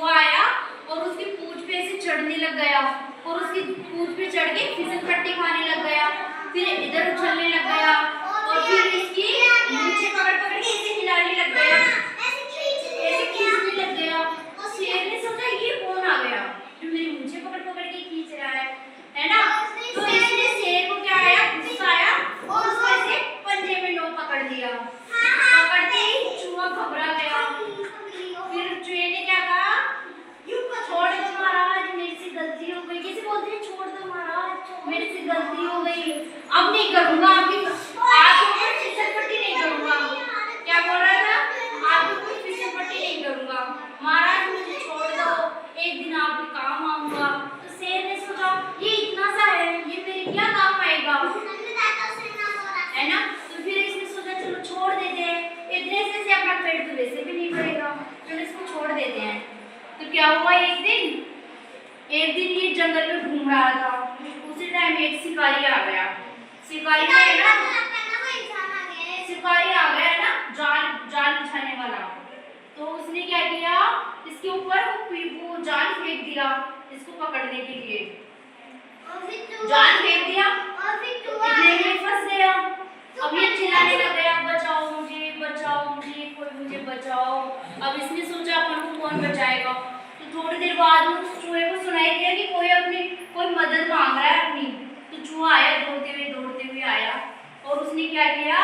चूहा आया और उसकी पूंछ पे ऐसे चढ़ने लग गया और उसकी पूंछ पे चढ़ के फिसल पट्टी खाने लग गया, फिर इधर उछलने लग गया और फिर इसकी नीचे पकड़ पकड़ के ऐसे हिलाने लग गया, ऐसे खींचने लग गया। तो शेर ने सोचा ये कौन आ गया जो मेरी नीचे पकड़ पकड़ के खींच रहा है ना। तो इसने शेर को क्या आया, गुस्सा आया और उसको ऐसे पंजे में नो पकड़ दिया। पकड़ते ही चूहा घबरा गया। फिर चूहे ने क्या कहा, छोड़ दो महाराज, मेरे से गलती हो गई। कैसे बोलते हैं, छोड़ दो महाराज, मेरे से गलती हो गई, अब नहीं करूंगा, आपकी फिसल पट्टी नहीं करूंगा। क्या बोल रहा था, आपकी फिसल पट्टी नहीं करूंगा, महाराज मुझे छोड़ दो, एक दिन आपके काम आऊंगा। तो शेर ने सोचा ये इतना सा है, ये मेरे क्या काम आएगा, है ना। तो फिर इसने सोचा चलो छोड़ देते हैं, इतने से अपना पेट तो वैसे भी नहीं भरेगा, चलो इसको छोड़ देते हैं। तो क्या हुआ, एक दिन ये जंगल में घूम रहा था, उसी टाइम एक शिकारी आ गया। शिकारी आ गया ना, जाल बिछाने वाला। तो उसने क्या किया, इसके ऊपर वो जाल फेंक दिया इसको पकड़ने के लिए, जाल फेंक दिया, इतने में फंस गया। अब ये चिल्लाने लग गया, बचाओ मुझे, कोई मुझे बचाओ। अब इसने सोचा अपन को कौन बचाएगा। तो थोड़ी देर बाद उस चूहे को सुनाई दिया कि कोई मदद मांग रहा है अपनी। तो चूहा आया, दौड़ते हुए आया और उसने क्या किया,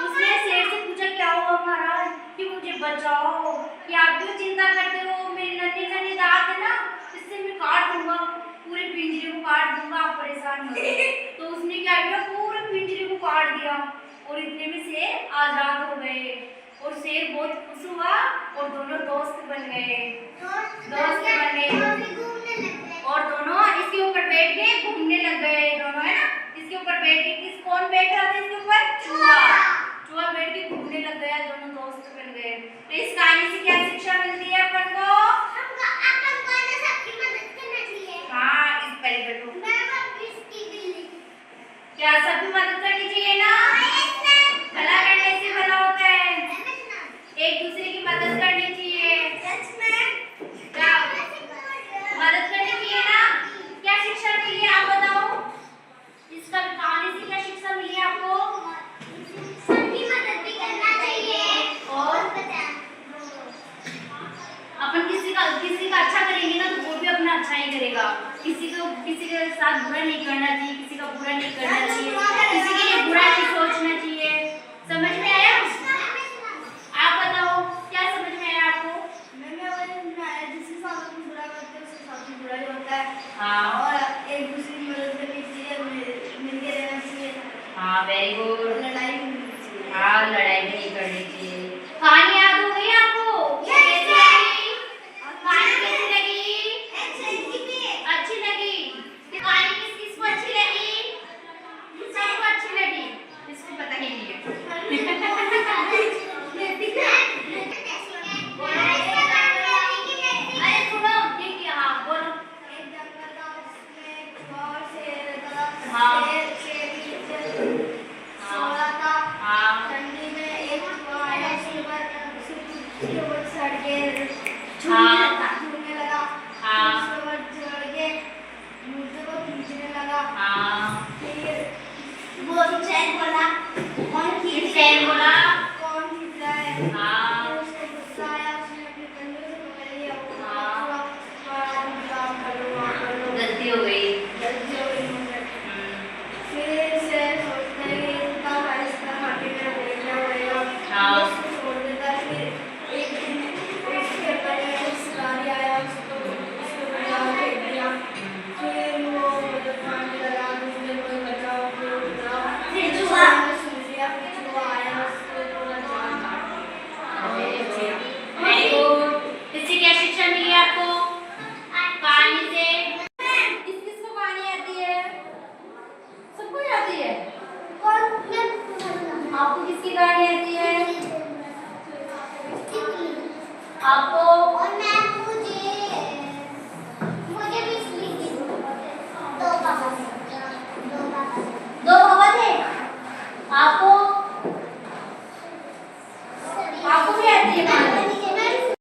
उसने शेर से पूछा क्या हुआ महाराज कि मुझे बचाओ, कि आप क्यों चिंता करते हो, मेरी नन्ही दांत है ना, इससे मैं काट दूंगा, पूरे पिंजरे को काट दूंगा, आप परेशान मत हो। तो उसने क्या किया, पूरे पिंजरे को काट दिया और इतने में शेर आजाद हो गए और शेर बहुत खुश हुआ और दोनों दोस्त बन गए और दोनों इसके ऊपर बैठ के घूमने लग गए दोनों, है ना। इसके ऊपर बैठ के कौन बैठ रहा था इसके ऊपर, चूहा बैठ के घूमने लग गया, दोनों दोस्त बन गए। तो इस कहानी से क्या शिक्षा मिलती है अपन को, हाँ इस पहले बैठो, क्या सबकी मदद करनी चाहिए ना, भला करने से भला होता है, एक दूसरे की मदद करनी चाहिए, क्या मदद करनी चाहिए ना। क्या शिक्षा मिली है आप बताओ, इस कहानी से क्या शिक्षा मिली है आपको, सबकी मदद भी करना चाहिए और अपन किसी का अच्छा करेंगे ना तो वो भी अपना अच्छा ही करेगा। किसी के साथ बुरा नहीं करना चाहिए, किसी का बुरा नहीं करना चाहिए, किसी के लिए बुरा नहीं सोचना चाहिए। समझ में आया, आप बताओ क्या समझ में आया आपको, जिसके साथ तुम बुरा करते हो उसके साथ बुरा ही होता है, हाँ, और एक दूसरे की मदद करनी चाहिए, मिलके रहना चाहिए, हाँ वेरी गुड, लड़ाई भी नहीं चाहिए, हाँ लड़ाई भी नहीं करनी चाहिए। कहानी याद हो गई आपको, अच्छी लगी, कहानी किसको अच्छी लगी, सबको अच्छी लगी, इसको पता ही नहीं है। अरे सुनो ये क्या, हाँ बोलो, एक जंगल था उसमें बहुत शेर था, हाँ ठंडी में एक चूहा आया, उसके ऊपर चढ़ के झूलने लगा, उसके ऊपर चढ़ के मूर्ति को खींचने लगा, फिर वो चैन बोला कौन खींच रहा है, फिर उसको गुस्सा आया, उसने अपने कंधे से पकड़ लिया, गलती हो गई, फिर से सोचता है कि इतना माटी में देखना पड़ेगा, उसको छोड़ देता है। फिर एक दिन उसके ऊपर शिकारी आया, उसको बचा फेंक दिया, फिर वो मदद मांगने लगा, मुझे कोई बचाओ, फिर चूहा ने सुन लिया, फिर चूहा आया, उसको पूरा जान काट दिया। इससे क्या शिक्षा मिली आपको कहानी से, किसको कहानी आती है, सबको आती है, आपको किसकी कहानी आती है, आपको, और मुझे भी दो पापा थे, आपको भी आती है कहानी।